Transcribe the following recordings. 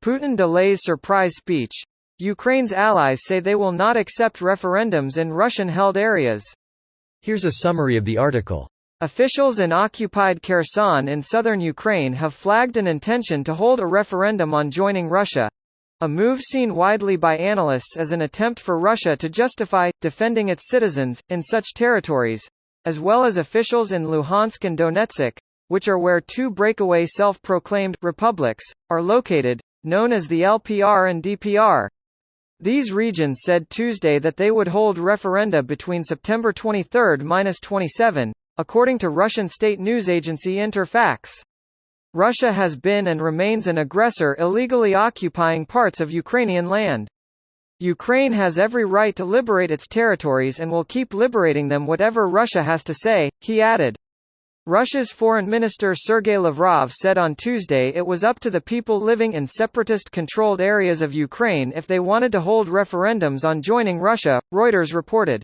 Putin delays surprise speech. Ukraine's allies say they will not accept referendums in Russian-held areas. Here's a summary of the article. Officials in occupied Kherson in southern Ukraine have flagged an intention to hold a referendum on joining Russia, a move seen widely by analysts as an attempt for Russia to justify defending its citizens in such territories, as well as officials in Luhansk and Donetsk, which are where two breakaway self-proclaimed republics are located, known as the LPR and DPR. These regions said Tuesday that they would hold referenda between September 23–27, according to Russian state news agency Interfax. Russia has been and remains an aggressor, illegally occupying parts of Ukrainian land. Ukraine has every right to liberate its territories and will keep liberating them, whatever Russia has to say, he added. Russia's Foreign Minister Sergei Lavrov said on Tuesday it was up to the people living in separatist-controlled areas of Ukraine if they wanted to hold referendums on joining Russia, Reuters reported.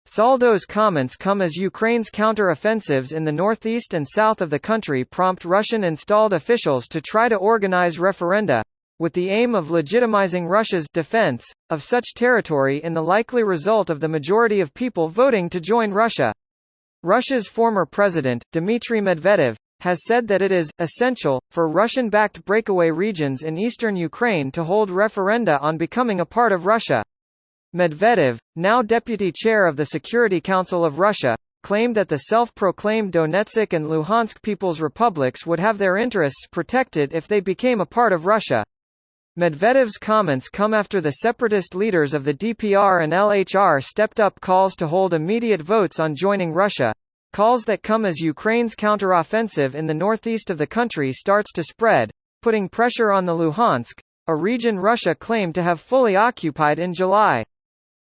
Saldo's comments come as Ukraine's counter-offensives in the northeast and south of the country prompt Russian-installed officials to try to organize referenda, with the aim of legitimizing Russia's defense of such territory in the likely result of the majority of people voting to join Russia. Russia's former president, Dmitry Medvedev, has said that it is essential for Russian-backed breakaway regions in eastern Ukraine to hold referenda on becoming a part of Russia. Medvedev, now deputy chair of the Security Council of Russia, claimed that the self-proclaimed Donetsk and Luhansk People's Republics would have their interests protected if they became a part of Russia. Medvedev's comments come after the separatist leaders of the DPR and LHR stepped up calls to hold immediate votes on joining Russia, calls that come as Ukraine's counter-offensive in the northeast of the country starts to spread, putting pressure on the Luhansk, a region Russia claimed to have fully occupied in July.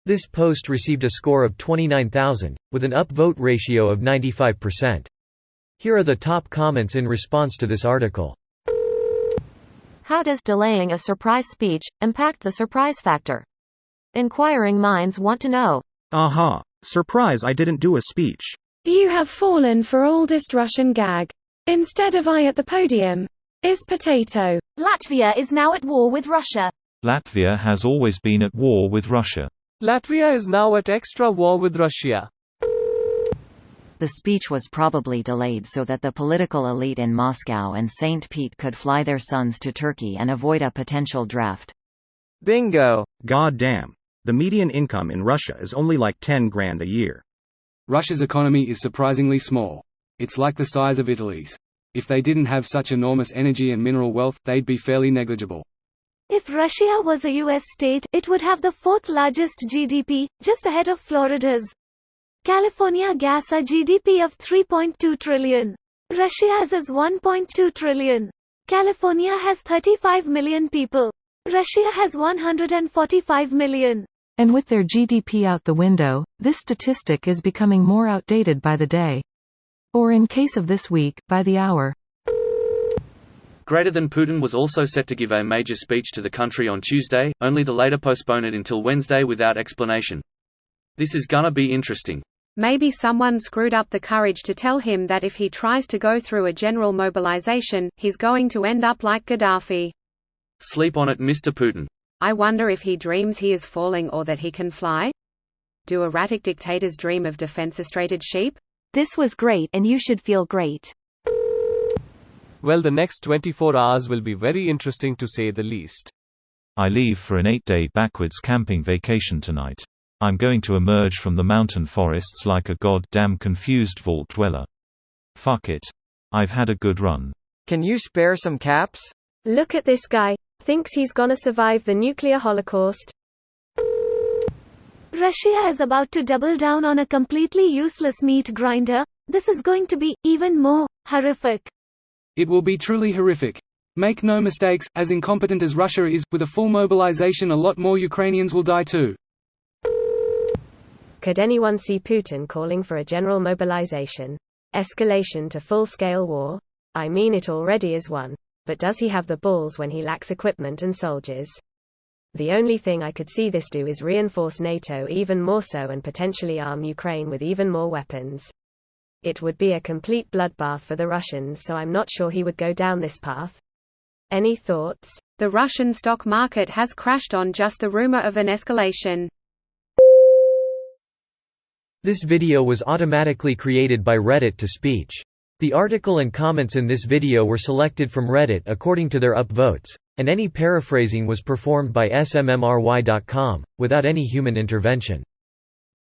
This post received a score of 29,000, with an upvote ratio of 95%. Here are the top comments in response to this article. How does delaying a surprise speech impact the surprise factor? Inquiring minds want to know. Aha! Surprise, I didn't do a speech. You have fallen for oldest Russian gag. Instead of I at the podium, is potato. Latvia is now at war with Russia. Latvia has always been at war with Russia. Latvia is now at extra war with Russia. The speech was probably delayed so that the political elite in Moscow and St. Pete could fly their sons to Turkey and avoid a potential draft. Bingo. God damn. The median income in Russia is only like 10 grand a year. Russia's economy is surprisingly small. It's like the size of Italy's. If they didn't have such enormous energy and mineral wealth, they'd be fairly negligible. If Russia was a US state, it would have the fourth largest GDP, just ahead of Florida's. California gas a GDP of $3.2 trillion. Russia's is $1.2 trillion. California has 35 million people. Russia has 145 million. And with their GDP out the window, this statistic is becoming more outdated by the day. Or in case of this week, by the hour. Greater than Putin was also set to give a major speech to the country on Tuesday, only to later postpone it until Wednesday without explanation. This is gonna be interesting. Maybe someone screwed up the courage to tell him that if he tries to go through a general mobilization, he's going to end up like Gaddafi. Sleep on it, Mr. Putin. I wonder if he dreams he is falling or that he can fly? Do erratic dictators dream of defensestrated sheep? This was great and you should feel great. Well, the next 24 hours will be very interesting to say the least. I leave for an 8-day backwards camping vacation tonight. I'm going to emerge from the mountain forests like a goddamn confused vault dweller. Fuck it. I've had a good run. Can you spare some caps? Look at this guy. Thinks he's gonna survive the nuclear holocaust. Russia is about to double down on a completely useless meat grinder. This is going to be even more horrific. It will be truly horrific. Make no mistakes, as incompetent as Russia is, with a full mobilization a lot more Ukrainians will die too. Could anyone see Putin calling for a general mobilization? Escalation to full-scale war? I mean, it already is one. But does he have the balls when he lacks equipment and soldiers? The only thing I could see this do is reinforce NATO even more so and potentially arm Ukraine with even more weapons. It would be a complete bloodbath for the Russians, so I'm not sure he would go down this path. Any thoughts? The Russian stock market has crashed on just the rumor of an escalation. This video was automatically created by Reddit to speech. The article and comments in this video were selected from Reddit according to their upvotes, and any paraphrasing was performed by smmry.com, without any human intervention.